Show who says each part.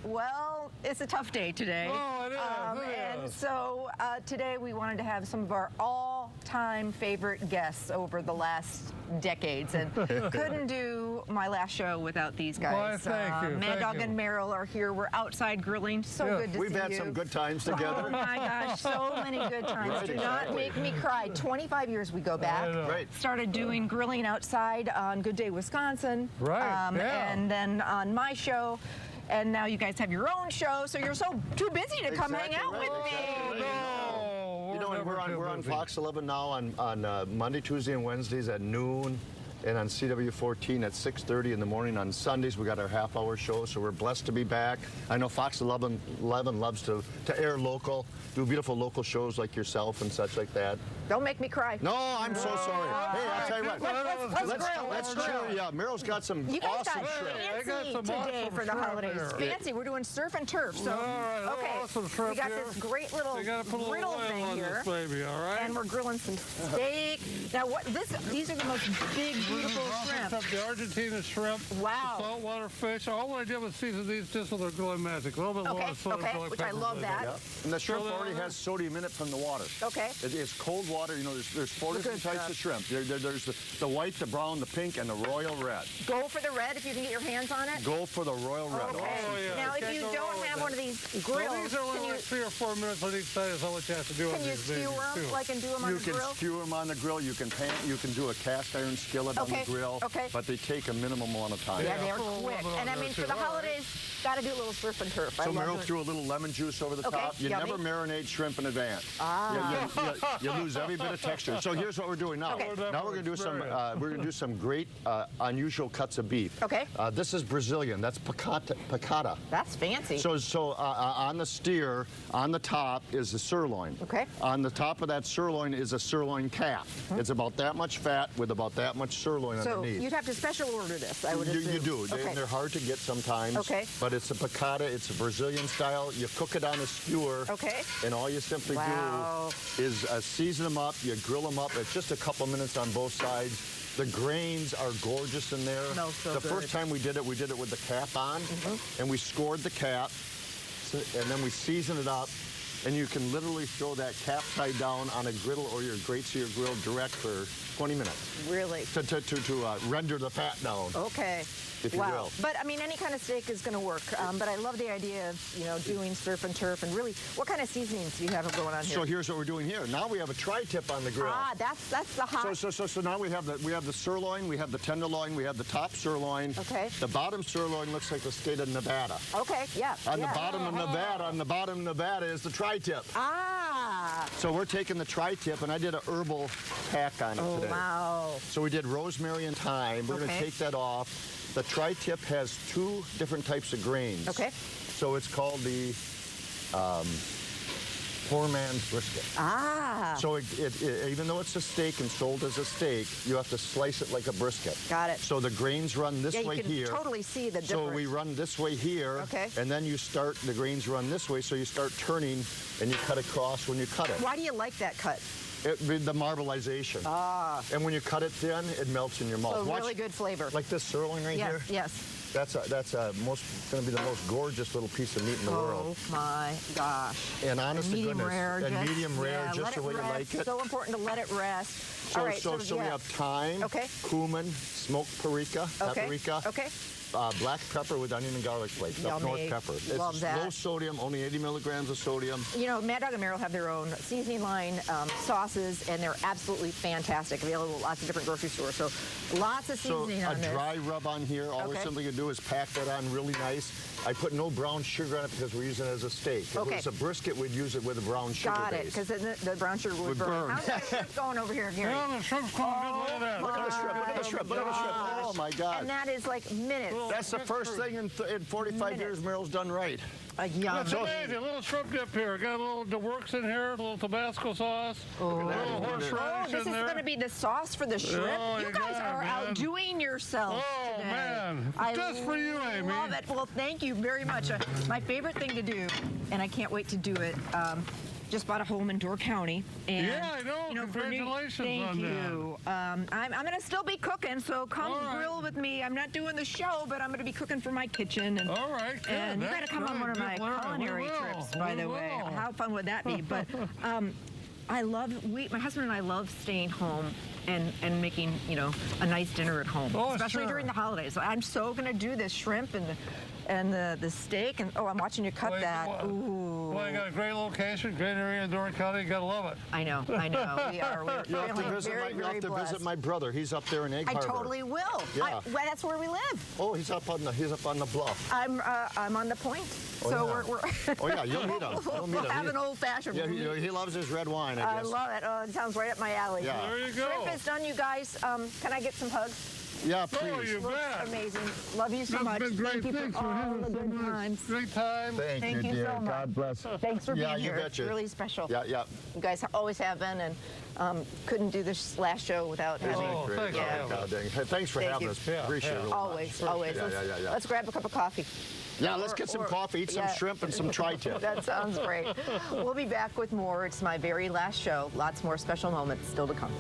Speaker 1: Well, it's a tough day today.
Speaker 2: Oh, it is.
Speaker 1: And so today we wanted to have some of our all-time favorite guests over the last decades, and couldn't do my last show without these guys.
Speaker 2: Why, thank you.
Speaker 1: Mad Dog and Merrill are here. We're outside grilling. So good to see you.
Speaker 3: We've had some good times together.
Speaker 1: Oh my gosh, so many good times.
Speaker 3: Right,
Speaker 1: Do not make me cry. 25 years we go back.
Speaker 3: Right.
Speaker 1: Started doing grilling outside on Good Day, Wisconsin.
Speaker 2: Right, yeah.
Speaker 1: And then on my show. And now you guys have your own show, so you're so too busy to come hang out with me.
Speaker 2: No,
Speaker 3: You know, and we're on Fox 11 now on Monday, Tuesday, and Wednesdays at noon, and on CW14 at 6:30 in the morning. On Sundays, we got our half-hour show, so we're blessed to be back. I know Fox 11 loves to air local, do beautiful local shows like yourself and such like that.
Speaker 1: Don't make me cry.
Speaker 3: No, I'm so sorry. Hey, I'll tell you what. Let's cheer you up. Merrill's got some
Speaker 1: You guys
Speaker 3: awesome
Speaker 1: got
Speaker 3: shrimp.
Speaker 1: fancy today for the holidays.
Speaker 2: Here.
Speaker 1: Fancy. We're doing surf and turf. So, okay,
Speaker 2: awesome shrimp
Speaker 1: we got
Speaker 2: here.
Speaker 1: this great little
Speaker 2: You gotta put a
Speaker 1: griddle
Speaker 2: little oil
Speaker 1: thing
Speaker 2: on
Speaker 1: here.
Speaker 2: this baby, all right?
Speaker 1: And we're grilling some steak. Now, these are the most big, beautiful shrimp.
Speaker 2: The Argentina shrimp,
Speaker 1: Wow.
Speaker 2: the saltwater fish. All I did was season these just with our grilling magic. A little bit more soda, garlic,
Speaker 1: which I
Speaker 2: pepper,
Speaker 1: love that.
Speaker 3: Yeah. And the shrimp already has sodium in it from the water.
Speaker 1: Okay.
Speaker 3: It's cold water. You know, there's four different types of shrimp. There's the white, the brown, the pink, and the royal red.
Speaker 1: Go for the red if you can get your hands on it.
Speaker 3: Go for the royal red.
Speaker 1: Okay.
Speaker 2: Oh, yeah.
Speaker 1: Now, if
Speaker 2: Can't
Speaker 1: you
Speaker 2: go wrong
Speaker 1: don't
Speaker 2: with
Speaker 1: have
Speaker 2: that.
Speaker 1: one of these
Speaker 2: Well,
Speaker 1: grills,
Speaker 2: these are only
Speaker 1: can you,
Speaker 2: like 3 or 4 minutes on each side. Is all what you have to do on
Speaker 1: can you
Speaker 2: these
Speaker 1: skewer
Speaker 2: babies,
Speaker 1: them
Speaker 2: too.
Speaker 1: like and do them on
Speaker 3: You
Speaker 1: the
Speaker 3: can
Speaker 1: grill?
Speaker 3: skewer them on the grill. You can do a cast iron skillet on the grill.
Speaker 1: Okay.
Speaker 3: But they take a minimum amount of time.
Speaker 1: Yeah, they're
Speaker 2: full
Speaker 1: quick.
Speaker 2: of them
Speaker 1: And I
Speaker 2: on
Speaker 1: mean,
Speaker 2: there,
Speaker 1: for the
Speaker 2: too. All right.
Speaker 1: holidays, got to do a little surf and turf. I
Speaker 3: So
Speaker 1: love
Speaker 3: Merrill
Speaker 1: it.
Speaker 3: threw a little lemon juice over the
Speaker 1: Okay,
Speaker 3: top. You
Speaker 1: yummy.
Speaker 3: never marinate shrimp in advance.
Speaker 1: Ah.
Speaker 3: You lose every bit of texture. So here's what we're doing now.
Speaker 1: Okay.
Speaker 3: Now we're going to do some great unusual cuts of beef.
Speaker 1: Okay.
Speaker 3: This is Brazilian. That's picanha.
Speaker 1: That's fancy.
Speaker 3: So on the steer, on the top is the sirloin.
Speaker 1: Okay.
Speaker 3: On the top of that sirloin is a sirloin calf. It's about that much fat with about that much sirloin
Speaker 1: So
Speaker 3: underneath.
Speaker 1: you'd have to special order this, I would assume.
Speaker 3: You do.
Speaker 1: Okay.
Speaker 3: They're hard to get sometimes.
Speaker 1: Okay.
Speaker 3: But it's a picanha. It's a Brazilian style. You cook it on a skewer.
Speaker 1: Okay.
Speaker 3: And all you simply
Speaker 1: Wow.
Speaker 3: do is season them up. You grill them up. It's just a couple minutes on both sides. The grains are gorgeous in there.
Speaker 1: Smells so
Speaker 3: the
Speaker 1: good.
Speaker 3: first time we did it with the cap on, and we scored the cap, and then we season it up. And you can literally throw that cap side down on a griddle or your grate-sear grill direct for 20 minutes
Speaker 1: Really?
Speaker 3: to render the fat down.
Speaker 1: Okay.
Speaker 3: If you
Speaker 1: wow.
Speaker 3: will.
Speaker 1: But I mean, any kind of steak is going to work. But I love the idea of, you know, doing surf and turf. And really, what kind of seasonings do you have going on here?
Speaker 3: So here's what we're doing here. Now we have a tri-tip on the grill.
Speaker 1: Ah, that's the hot.
Speaker 3: So now we have the sirloin, we have the tenderloin, we have the top sirloin.
Speaker 1: Okay.
Speaker 3: The bottom sirloin looks like the state of Nevada.
Speaker 1: Okay, yeah.
Speaker 3: On the bottom of Nevada is the tri-tip.
Speaker 1: Ah.
Speaker 3: So we're taking the tri-tip, and I did an herbal pack on it today.
Speaker 1: Wow.
Speaker 3: So we did rosemary and thyme. We're going to take that off. The tri-tip has 2 different types of grains.
Speaker 1: Okay.
Speaker 3: So it's called the poor man's brisket.
Speaker 1: Ah.
Speaker 3: So even though it's a steak and sold as a steak, you have to slice it like a brisket.
Speaker 1: Got it.
Speaker 3: So the grains run this way
Speaker 1: you can
Speaker 3: here.
Speaker 1: totally see the difference.
Speaker 3: So we run this way here.
Speaker 1: Okay.
Speaker 3: And then the grains run this way, so you start turning and you cut across when you cut it.
Speaker 1: Why do you like that cut?
Speaker 3: The marbleization.
Speaker 1: Ah.
Speaker 3: And when you cut it thin, it melts in your mouth.
Speaker 1: So
Speaker 3: Watch,
Speaker 1: really good flavor.
Speaker 3: like this sirloin right here.
Speaker 1: Yes.
Speaker 3: That's going to be the most gorgeous little piece of meat in the world.
Speaker 1: Oh my gosh.
Speaker 3: And honest to
Speaker 1: medium
Speaker 3: goodness,
Speaker 1: rare,
Speaker 3: and medium rare,
Speaker 1: yeah,
Speaker 3: just the way you like it.
Speaker 1: So important to let it rest. All right,
Speaker 3: So we
Speaker 1: yeah.
Speaker 3: have thyme,
Speaker 1: Okay.
Speaker 3: cumin, smoked paprika,
Speaker 1: Okay.
Speaker 3: black pepper with onion and garlic flakes, up north
Speaker 1: Yummy.
Speaker 3: pepper.
Speaker 1: Love
Speaker 3: It's
Speaker 1: that.
Speaker 3: low sodium, only 80 milligrams of sodium.
Speaker 1: You know, Mad Dog and Merrill have their own seasoning line, sauces, and they're absolutely fantastic. Available at lots of different grocery stores. So lots of
Speaker 3: So
Speaker 1: seasoning on
Speaker 3: a
Speaker 1: this.
Speaker 3: dry rub on here. All we're
Speaker 1: Okay.
Speaker 3: simply going to do is pack that on really nice. I put no brown sugar on it because we're using it as a steak. If
Speaker 1: Okay.
Speaker 3: it was a brisket, we'd use it with a brown sugar
Speaker 1: Got it,
Speaker 3: base.
Speaker 1: because the brown sugar would
Speaker 3: Would
Speaker 1: burn.
Speaker 3: burn.
Speaker 1: How's that shrimp going over here, Gary?
Speaker 2: Well, the shrimp's going good. Look at that.
Speaker 3: Look at the shrimp, look at the shrimp, look at the shrimp. Oh my God.
Speaker 1: And that is like minutes.
Speaker 3: That's the first thing in 45 years Merrill's done right.
Speaker 1: Yum.
Speaker 2: That's amazing. A little shrimp dip here. Got a little works in here, a little Tabasco sauce, a little horseradish
Speaker 1: This is
Speaker 2: in there.
Speaker 1: going to be the sauce for the shrimp.
Speaker 2: Oh,
Speaker 1: you
Speaker 2: you
Speaker 1: guys
Speaker 2: got it,
Speaker 1: are
Speaker 2: man.
Speaker 1: outdoing yourselves
Speaker 2: Oh,
Speaker 1: today.
Speaker 2: man.
Speaker 1: I
Speaker 2: Just for you, Amy.
Speaker 1: love it. Well, thank you very much. My favorite thing to do, and I can't wait to do it, just bought a home in Door County. And,
Speaker 2: Yeah, I know. Congratulations
Speaker 1: thank
Speaker 2: on that.
Speaker 1: you. I'm going to still be cooking, so come
Speaker 2: All right.
Speaker 1: grill with me. I'm not doing the show, but I'm going to be cooking for my kitchen. And,
Speaker 2: All right, good.
Speaker 1: and you got to
Speaker 2: That's
Speaker 1: come on
Speaker 2: good.
Speaker 1: one of my
Speaker 2: Good, Larry.
Speaker 1: culinary
Speaker 2: We will.
Speaker 1: trips, by the
Speaker 2: We
Speaker 1: way.
Speaker 2: will.
Speaker 1: How fun would that be? But my husband and I love staying home and making, a nice dinner at home,
Speaker 2: Oh,
Speaker 1: especially
Speaker 2: sure.
Speaker 1: during the holidays. I'm so going to do this shrimp and the steak, and I'm watching you cut
Speaker 2: Well,
Speaker 1: that.
Speaker 2: well,
Speaker 1: Ooh.
Speaker 2: Well, you got a great location, great area in Door County. You gotta love it.
Speaker 1: I know. We're
Speaker 3: You have to
Speaker 1: feeling
Speaker 3: visit,
Speaker 1: very,
Speaker 3: you have
Speaker 1: very
Speaker 3: to
Speaker 1: blessed.
Speaker 3: visit my brother. He's up there in Egg
Speaker 1: I
Speaker 3: Harbor.
Speaker 1: totally will.
Speaker 3: Yeah.
Speaker 1: Well, that's where we live.
Speaker 3: Oh, he's up on the bluff.
Speaker 1: I'm on the point.
Speaker 3: Oh,
Speaker 1: So
Speaker 3: yeah.
Speaker 1: we're
Speaker 3: Oh yeah, you'll meet him. You'll meet
Speaker 1: we'll
Speaker 3: him.
Speaker 1: have an old fashioned.
Speaker 3: Yeah, he loves his red wine, I
Speaker 1: I
Speaker 3: guess.
Speaker 1: love it. Oh, it sounds right up my alley.
Speaker 3: Yeah.
Speaker 2: There you go.
Speaker 1: Shrimp is done, you guys. Can I get some hugs?
Speaker 3: Yeah,
Speaker 2: Oh,
Speaker 3: please.
Speaker 2: you
Speaker 1: Looks
Speaker 2: bet.
Speaker 1: amazing. Love you so
Speaker 2: That's
Speaker 1: much.
Speaker 2: been great.
Speaker 1: Thank you
Speaker 2: Thanks
Speaker 1: for
Speaker 2: for
Speaker 1: all
Speaker 2: having
Speaker 1: the
Speaker 2: us so
Speaker 1: good
Speaker 2: much.
Speaker 1: times.
Speaker 2: Great time.
Speaker 3: Thank you,
Speaker 1: you
Speaker 3: dear.
Speaker 1: so much.
Speaker 3: God bless.
Speaker 1: Thanks for
Speaker 3: Yeah,
Speaker 1: being
Speaker 3: you
Speaker 1: here.
Speaker 3: betcha.
Speaker 1: It's really special.
Speaker 3: Yeah, yeah.
Speaker 1: You guys always have been, and couldn't do this last show without having.
Speaker 2: Oh,
Speaker 3: Great.
Speaker 2: thanks
Speaker 3: Oh,
Speaker 2: for having
Speaker 3: God
Speaker 2: us.
Speaker 3: dang. Hey, thanks for
Speaker 1: Thank
Speaker 3: having
Speaker 1: you.
Speaker 3: us.
Speaker 2: Yeah,
Speaker 3: Appreciate
Speaker 2: yeah.
Speaker 3: it. real much.
Speaker 1: Always, always.
Speaker 3: Yeah, yeah.
Speaker 1: Let's grab a cup of coffee.
Speaker 3: Yeah, let's get some coffee, eat some
Speaker 1: yeah.
Speaker 3: shrimp, and some tri-tip.
Speaker 1: That sounds great. We'll be back with more. It's my very last show. Lots more special moments still to come.